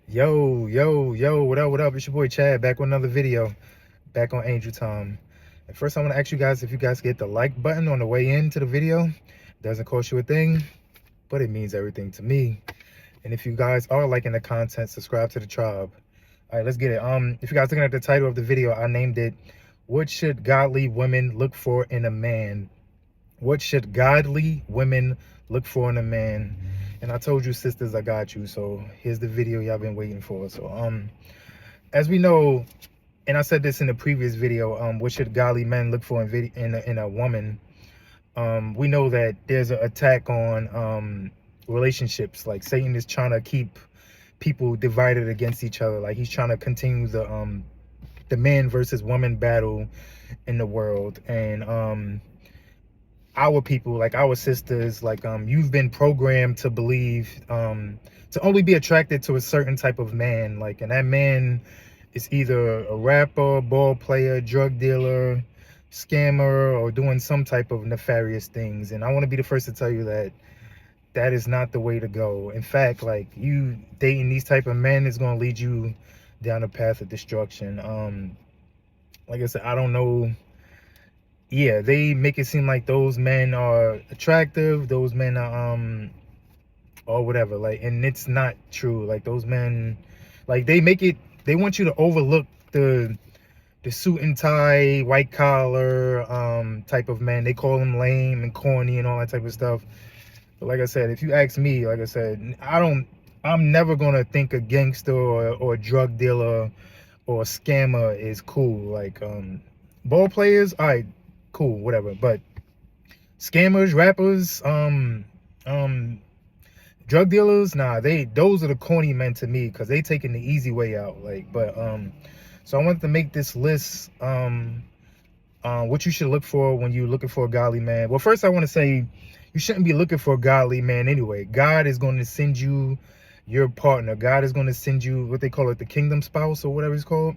Yo, what up? It's your boy Chad back with another video, back on Angel Time. And first, I want to ask you guys if you guys hit the like button on the way into the video. It doesn't cost you a thing, but it means everything to me. And if you guys are liking the content, subscribe to the tribe. All right, let's get it. If you guys looking at the title of the video, I named it, "What should godly women look for in a man?" What should godly women look for in a man? And I told you, sisters, I got you. So here's the video y'all been waiting for. So as we know, and I said this in the previous video, what should godly men look for in a woman? We know that there's an attack on relationships. Like Satan is trying to keep people divided against each other. Like he's trying to continue the man versus woman battle in the world. And our people, like our sisters, like you've been programmed to believe to only be attracted to a certain type of man, like, and that man is either a rapper, ball player, drug dealer, scammer, or doing some type of nefarious things. And I want to be the first to tell you that that is not the way to go. In fact, like, you dating these type of men is going to lead you down a path of destruction. Like I said, I don't know. Yeah, they make it seem like those men are attractive, those men are or whatever, like, and it's not true. Like, those men, like, they want you to overlook the suit and tie, white collar type of men. They call them lame and corny and all that type of stuff. But like I said, if you ask me, like I said, I'm never gonna think a gangster or a drug dealer or a scammer is cool. Like, ball players, all right, cool, whatever. But scammers, rappers, drug dealers, nah, those are the corny men to me, because they taking the easy way out. Like, but so I wanted to make this list, what you should look for when you're looking for a godly man. Well, first I want to say you shouldn't be looking for a godly man anyway. God is going to send you your partner. God is going to send you what they call it, the kingdom spouse, or whatever it's called.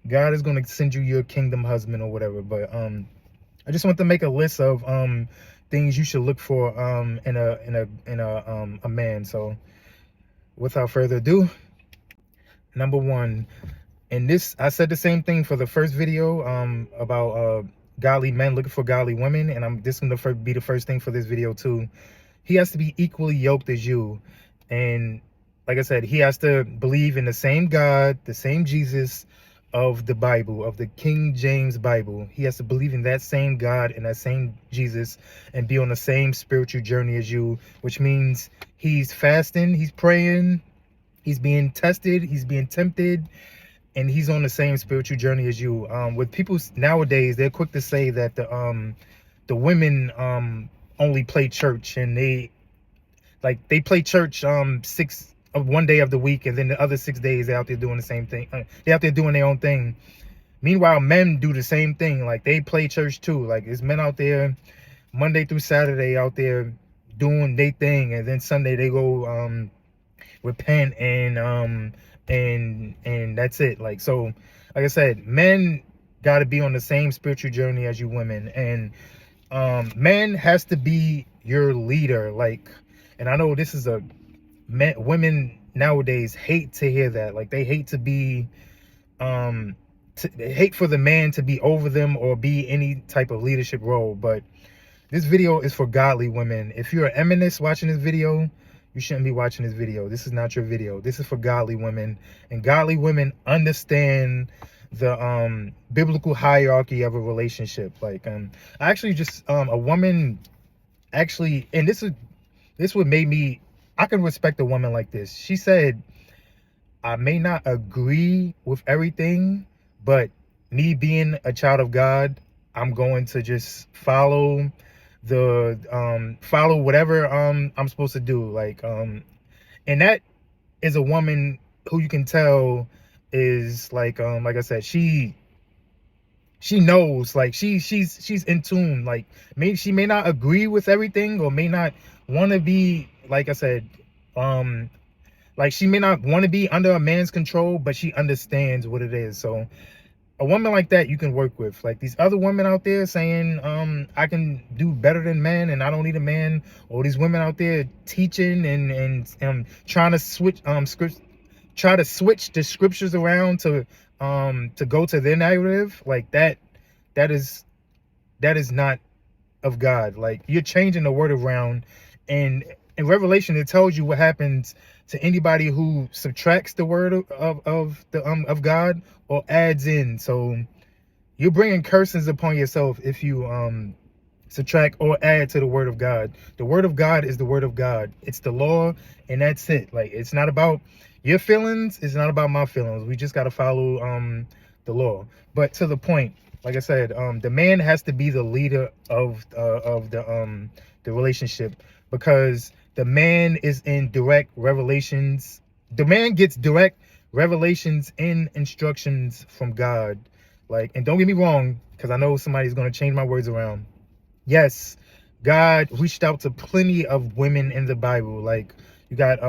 God is going to send you your kingdom husband or whatever. But I just want to make a list of things you should look for in a man. So without further ado, number one, and this, I said the same thing for the first video about godly men looking for godly women, and this going to be the first thing for this video too. He has to be equally yoked as you, and like I said, he has to believe in the same God, the same Jesus of the Bible, of the King James Bible. He has to believe in that same God and that same Jesus and be on the same spiritual journey as you, which means he's fasting, he's praying, he's being tested, he's being tempted, and he's on the same spiritual journey as you. With people nowadays, they're quick to say that the women only play church, and they play church one day of the week, and then the other 6 days they're out there doing the same thing. They're out there doing their own thing. Meanwhile, men do the same thing. Like, they play church too. Like, there's men out there Monday through Saturday out there doing their thing, and then Sunday they go repent and that's it. Like, so like I said, men got to be on the same spiritual journey as you women, and men has to be your leader. Like, and I know this is women nowadays hate to hear that. Like, they hate to be they hate for the man to be over them or be any type of leadership role. But this video is for godly women. If you're an eminist watching this video, you shouldn't be watching this video. This is not your video. This is for godly women, and godly women understand the biblical hierarchy of a relationship. Like, I actually just a woman actually, and this would make me, I can respect a woman like this. She said, I may not agree with everything, but me being a child of God, I'm going to just follow whatever I'm supposed to do. Like, and that is a woman who you can tell is like I said, she knows, like, she's in tune. Like, she may not agree with everything, or may not want to be, like I said, like, she may not want to be under a man's control, but she understands what it is. So a woman like that you can work with. Like, these other women out there saying I can do better than men and I don't need a man, or these women out there teaching and trying to switch try to switch the scriptures around to go to their narrative, like that is not of God. Like, you're changing the word around, and in Revelation it tells you what happens to anybody who subtracts the word of God or adds in. So you're bringing curses upon yourself if you subtract or add to the word of God. The word of God is the word of God. It's the law, and that's it. Like, it's not about your feelings, it's not about my feelings. We just got to follow the law. But to the point, like I said, the man has to be the leader of the relationship, because the man is in direct revelations. The man gets direct revelations and instructions from God. Like, and don't get me wrong, because I know somebody's going to change my words around. Yes, God reached out to plenty of women in the Bible. Like, you got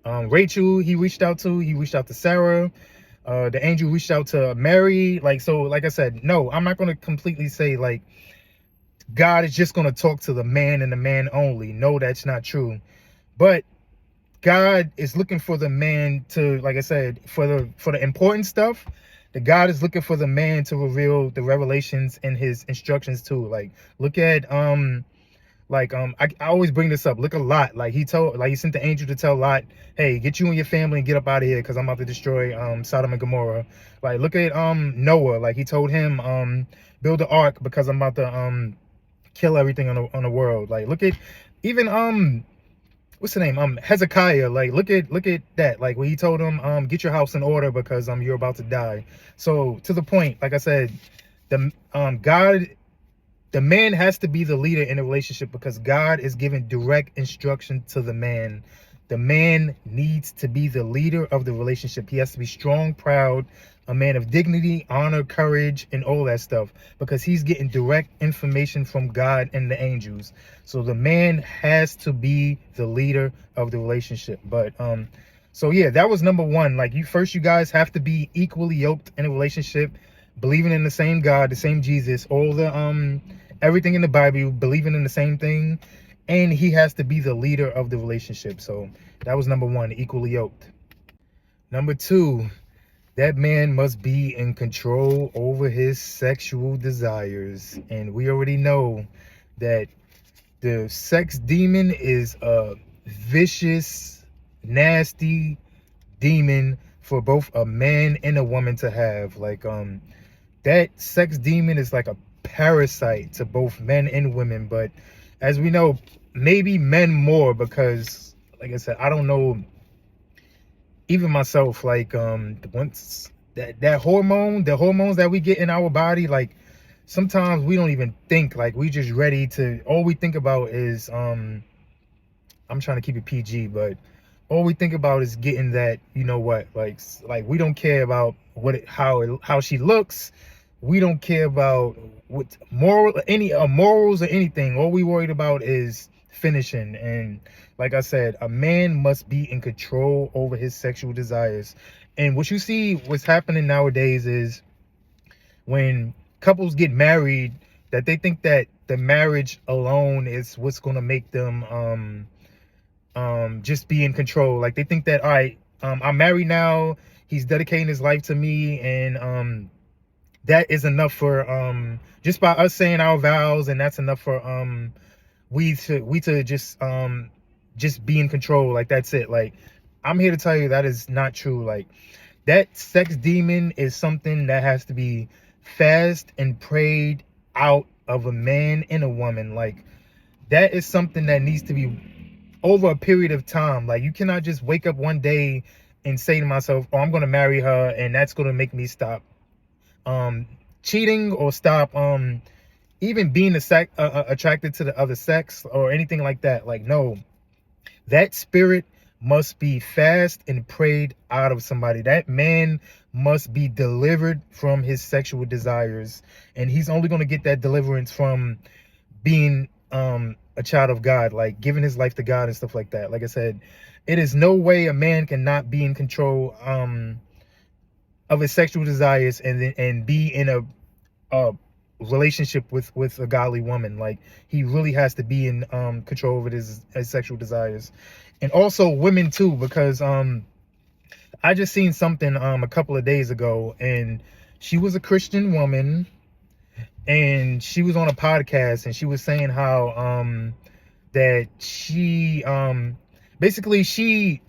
Rachel, he reached out to Sarah. The angel reached out to Mary. Like, so like I said, no, I'm not going to completely say like God is just going to talk to the man and the man only. No, that's not true. But God is looking for the man to, like I said, for the important stuff. The God is looking for the man to reveal the revelations and his instructions too. Like, look at I always bring this up. Look at Lot. Like, he sent the angel to tell Lot, hey, get you and your family and get up out of here, because I'm about to destroy Sodom and Gomorrah. Like, look at Noah. Like, he told him build the ark because I'm about to kill everything on the world. Like, look at even what's the name? Hezekiah. Like, look at that. Like, when he told him, get your house in order because you're about to die. So, to the point, like I said, the man has to be the leader in a relationship, because God is giving direct instruction to the man. The man needs to be the leader of the relationship. He has to be strong, proud, a man of dignity, honor, courage, and all that stuff, because he's getting direct information from God and the angels. So the man has to be the leader of the relationship. But so yeah, that was number one. Like, you guys have to be equally yoked in a relationship, believing in the same God, the same Jesus, all the everything in the Bible, believing in the same thing, and he has to be the leader of the relationship. So that was number one, equally yoked. Number two, that man must be in control over his sexual desires. And we already know that the sex demon is a vicious, nasty demon for both a man and a woman to have. Like, that sex demon is like a parasite to both men and women. But as we know, maybe men more, because like I said, I don't know, even myself, like once that hormones that we get in our body, like sometimes we don't even think, like we just ready to, all we think about is I'm trying to keep it PG, but all we think about is getting that, you know what, like we don't care about how she looks. We don't care about what morals or anything. All we worried about is finishing. And like I said, a man must be in control over his sexual desires. And what you see, what's happening nowadays is when couples get married, that they think that the marriage alone is what's going to make them just be in control. Like, they think that, all right, I'm married now, he's dedicating his life to me, and that is enough for just by us saying our vows, and that's enough for we to just be in control. Like, that's it. Like, I'm here to tell you that is not true. Like, that sex demon is something that has to be fast and prayed out of a man and a woman. Like, that is something that needs to be over a period of time. Like, you cannot just wake up one day and say to myself, oh, I'm going to marry her, and that's going to make me stop cheating, or stop even being attracted to the other sex or anything like that. Like, no, that spirit must be fast and prayed out of somebody. That man must be delivered from his sexual desires, and he's only going to get that deliverance from being a child of God, like giving his life to God and stuff like that. Like I said, it is no way a man cannot be in control of his sexual desires and be in a relationship with a godly woman. Like, he really has to be in control of his sexual desires. And also women too, because I just seen something a couple of days ago, and she was a Christian woman, and she was on a podcast, and she was saying how that she basically she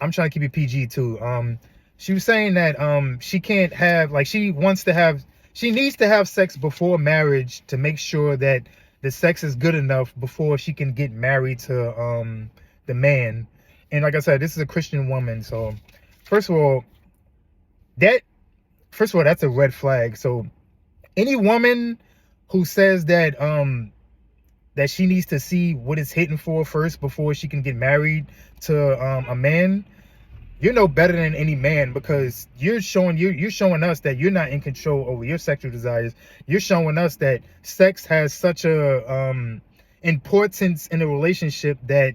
I'm trying to keep it PG too. She was saying that she can't have, like, she needs to have sex before marriage to make sure that the sex is good enough before she can get married to the man. And like I said, this is a Christian woman, so first of all, that that's a red flag. So any woman who says that that she needs to see what it's hitting for first before she can get married to a man, you're no better than any man, because you're showing us that you're not in control over your sexual desires. You're showing us that sex has such a importance in a relationship that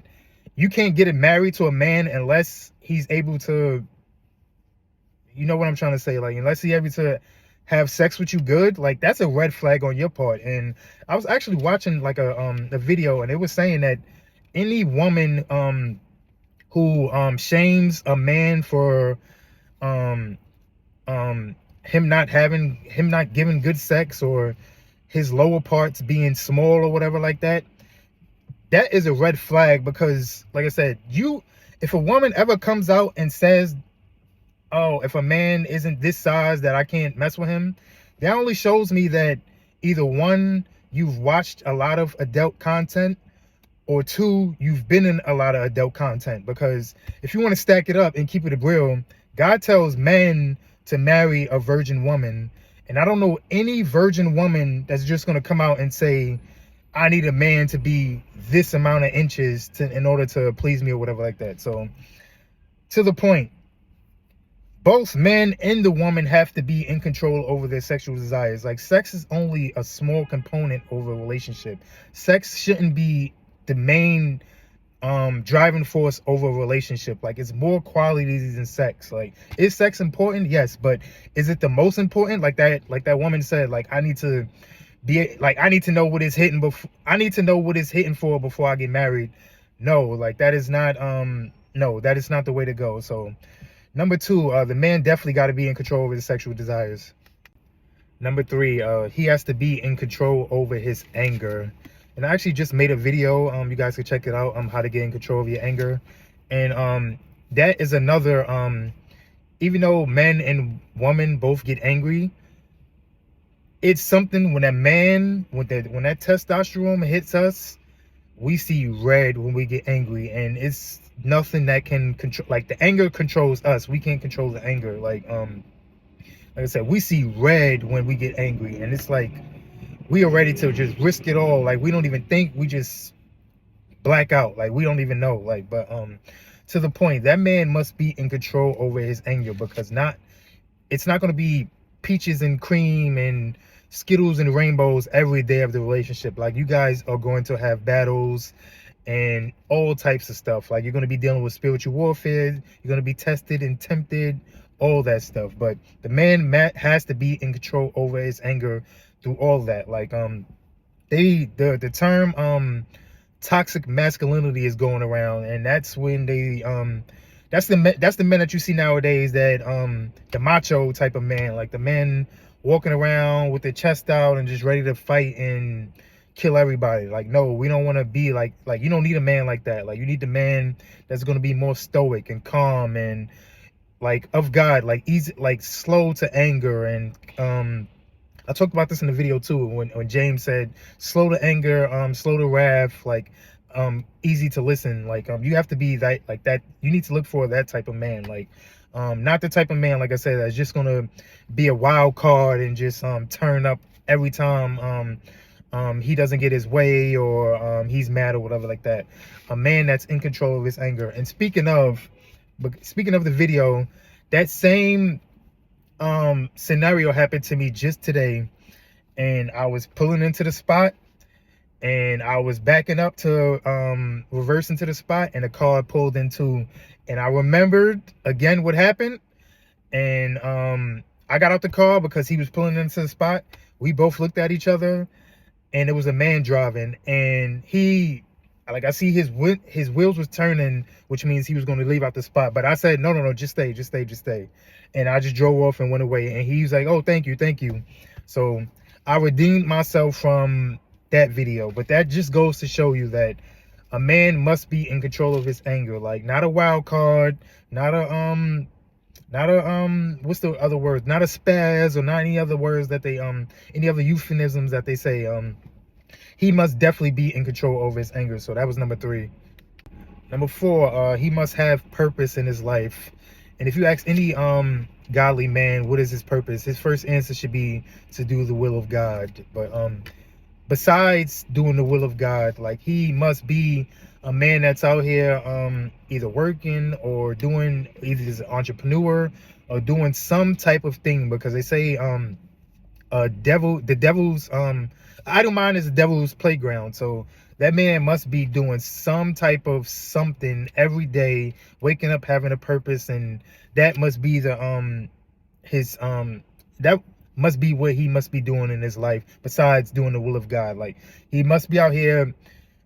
you can't get married to a man unless he's able to, you know what I'm trying to say, like, unless he's able to have sex with you good. Like, that's a red flag on your part. And I was actually watching like a video, and it was saying that any woman who shames a man for him not giving good sex, or his lower parts being small or whatever like that, that is a red flag. Because like I said, if a woman ever comes out and says, oh, if a man isn't this size that I can't mess with him, that only shows me that either one, you've watched a lot of adult content, or two, you've been in a lot of adult content. Because if you want to stack it up and keep it real, God tells men to marry a virgin woman. And I don't know any virgin woman that's just going to come out and say, I need a man to be this amount of inches in order to please me or whatever like that. So to the point, both men and the woman have to be in control over their sexual desires. Like, sex is only a small component over a relationship. Sex shouldn't be the main driving force over a relationship. Like, it's more qualities than sex. Like, is sex important? Yes, but is it the most important? Like that woman said, like, I need to know what it's hitting before I need to know what it's hitting for before I get married. No, like, that is not no, that is not the way to go. So number two, the man definitely got to be in control of his sexual desires. Number three, he has to be in control over his anger. And I actually just made a video. You guys can check it out. How to get in control of your anger. And that is another. Even though men and women both get angry, it's something when when that testosterone hits us, we see red when we get angry, and it's nothing that can control. Like, the anger controls us. We can't control the anger. Like I said, we see red when we get angry, and it's like we are ready to just risk it all. Like, we don't even think, we just black out. Like, we don't even know. Like, but to the point, that man must be in control over his anger, because it's not going to be peaches and cream and Skittles and rainbows every day of the relationship. Like, you guys are going to have battles and all types of stuff. Like, you're going to be dealing with spiritual warfare. You're going to be tested and tempted, all that stuff. But the man has to be in control over his anger through all that. Like, the term toxic masculinity is going around, and that's when that's the men that you see nowadays, that the macho type of man, like the men walking around with their chest out and just ready to fight and kill everybody. Like, no, we don't want to be like you don't need a man like that. Like, you need the man that's going to be more stoic and calm and like of God, like easy, like slow to anger. And I talked about this in the video too, when James said slow to anger, slow to wrath, like easy to listen. Like, you have to be that, like that. You need to look for that type of man. Like, not the type of man, like I said, that's just gonna be a wild card and just turn up every time he doesn't get his way, or he's mad or whatever like that. A man that's in control of his anger. And speaking of the video, that same scenario happened to me just today. And I was pulling into the spot, and I was backing up to reverse into the spot, and the car pulled into, and I remembered again what happened. And I got out the car because he was pulling into the spot. We both looked at each other, and it was a man driving, and he like I see his wheels was turning, which means he was going to leave out the spot. But I said, no, just stay, just stay, just stay. And I just drove off and went away. And he's like, oh, thank you, thank you. So I redeemed myself from that video. But that just goes to show you that a man must be in control of his anger. Like, not a wild card, not a what's the other word? Not a spaz, or not any other words that they any other euphemisms that they say. He must definitely be in control over his anger. So that was number 3. Number 4, he must have purpose in his life. And if you ask any godly man what is his purpose, his first answer should be to do the will of God. But besides doing the will of God, like, he must be a man that's out here either working or doing, either as an entrepreneur or doing some type of thing, because they say the devil's idle mind is the devil's playground. So that man must be doing some type of something every day, waking up having a purpose, and that must be the his that must be what he must be doing in his life besides doing the will of God. Like, he must be out here.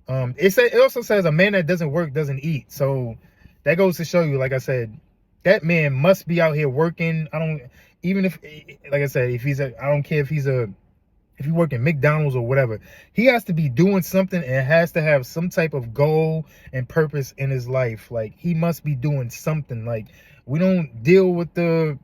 It also says a man that doesn't work doesn't eat. So that goes to show you, like I said, that man must be out here working. Even if, like I said, I don't care if he's working McDonald's or whatever, he has to be doing something and has to have some type of goal and purpose in his life. Like, he must be doing something. Like, we don't deal with the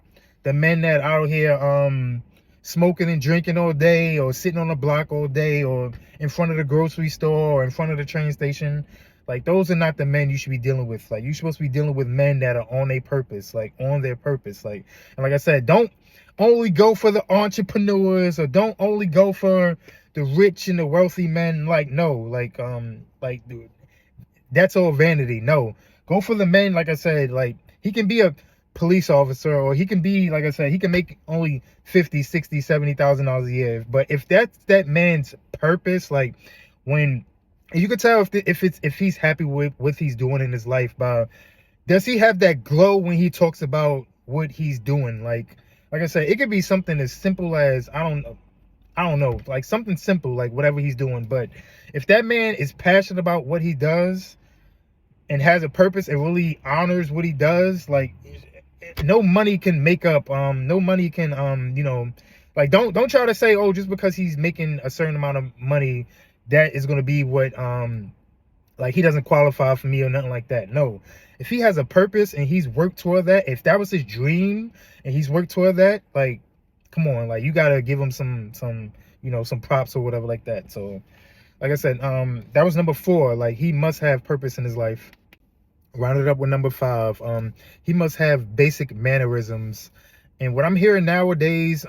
men that out here smoking and drinking all day, or sitting on the block all day, or in front of the grocery store, or in front of the train station. Like, those are not the men you should be dealing with. Like, you're supposed to be dealing with men that are on their purpose, like on their purpose. Like, and like I said, don't only go for the entrepreneurs, or don't only go for the rich and the wealthy men. Like, no, like dude, that's all vanity. No, go for the men. Like I said, like, he can be a police officer, or he can be, like I said, he can make only 50, 60, 70,000 dollars a year. But if that's that man's purpose, like, when you could tell if he's happy with what he's doing in his life, does he have that glow when he talks about what he's doing? Like I said, it could be something as simple as, I don't know, like something simple, like whatever he's doing. But if that man is passionate about what he does and has a purpose and really honors what he does, like, no money can make up, no money can, like, don't try to say, oh, just because he's making a certain amount of money, that is going to be what, like, he doesn't qualify for me or nothing like that. No, if he has a purpose and he's worked toward that, if that was his dream and he's worked toward that, like, come on, like, you got to give him some props or whatever like that. So, like I said, that was number 4. Like, he must have purpose in his life. Rounded up with number 5, he must have basic mannerisms. And what I'm hearing nowadays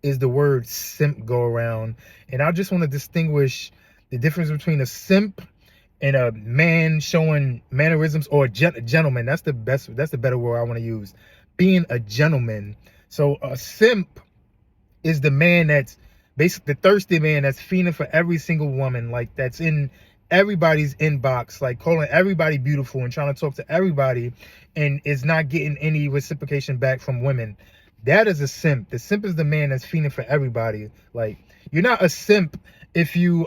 is the word simp go around. And I just want to distinguish the difference between a simp and a man showing mannerisms, or a gentleman. That's the better word I want to use. Being a gentleman. So a simp is the man that's basically the thirsty man that's fiending for every single woman, like, that's in everybody's inbox, like calling everybody beautiful and trying to talk to everybody, and is not getting any reciprocation back from women. That is a simp. The simp is the man that's fiending for everybody. Like, you're not a simp if you're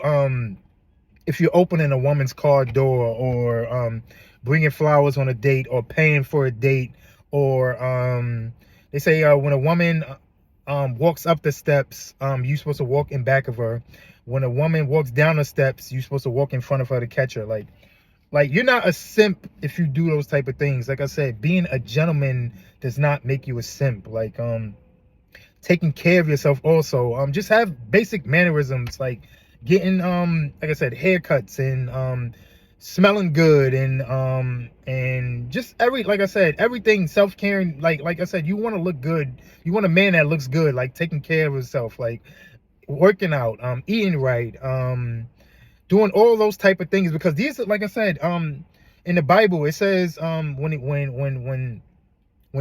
opening a woman's car door, or bringing flowers on a date, or paying for a date, or they say when a woman walks up the steps, you're supposed to walk in back of her. When a woman walks down the steps, you're supposed to walk in front of her to catch her. Like you're not a simp if you do those type of things. Like I said, being a gentleman does not make you a simp. Like, taking care of yourself also. Just have basic mannerisms, like getting, like I said, haircuts, and smelling good, and just like I said, everything, self-caring. Like I said, you want to look good. You want a man that looks good, like taking care of himself, like working out, eating right, doing all those type of things, because these, like I said, in the Bible, it says, when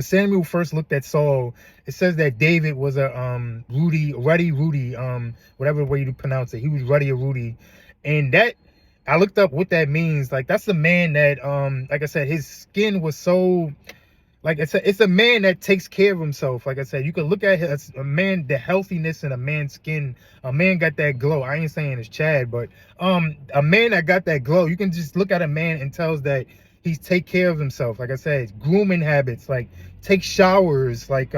Samuel first looked at Saul, it says that David was a ruddy Rudy, whatever way you pronounce it. He was ruddy or Rudy, and that, I looked up what that means. Like, that's the man that, like I said, his skin was so, like it's a man that takes care of himself. Like I said, you can look at his, a man, the healthiness in a man's skin. A man got that glow. I ain't saying it's Chad, but a man that got that glow, you can just look at a man and tells that he's take care of himself. Like I said, grooming habits, like take showers, like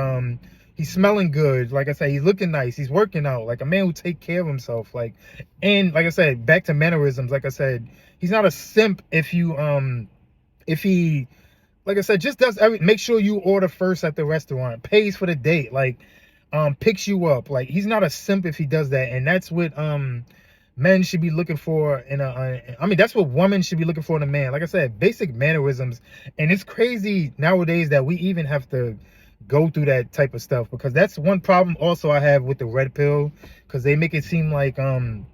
he's smelling good. Like I said, he's looking nice, he's working out. Like a man who take care of himself. Like, and like I said, back to mannerisms. Like I said, he's not a simp if you if he, like I said, just does make sure you order first at the restaurant, pays for the date, like picks you up. Like he's not a simp if he does that. And that's what men should be looking for in a I mean, that's what women should be looking for in a man. Like I said, basic mannerisms. And it's crazy nowadays that we even have to go through that type of stuff, because that's one problem also I have with the red pill, because they make it seem like a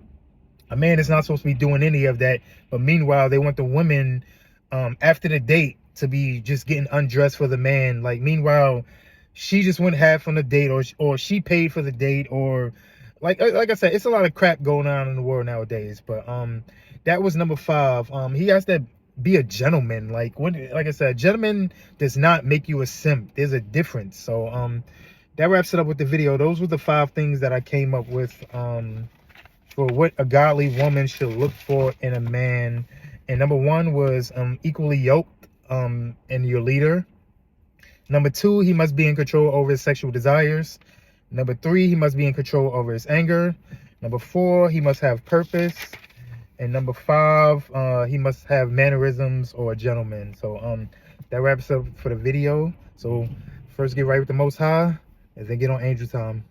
man is not supposed to be doing any of that, but meanwhile they want the women after the date to be just getting undressed for the man. Like meanwhile she just went half on the date, or she paid for the date, or like I said, it's a lot of crap going on in the world nowadays. But that was number 5. He has to be a gentleman. Like I said, a gentleman does not make you a simp. There's a difference. So that wraps it up with the video. Those were the 5 things that I came up with for what a godly woman should look for in a man. And number 1 was equally yoked in your leader. Number 2, he must be in control over his sexual desires. Number 3, he must be in control over his anger. Number 4, he must have purpose. And number 5, he must have mannerisms or a gentleman. So that wraps up for the video. So first get right with the Most High, and then get on angel time.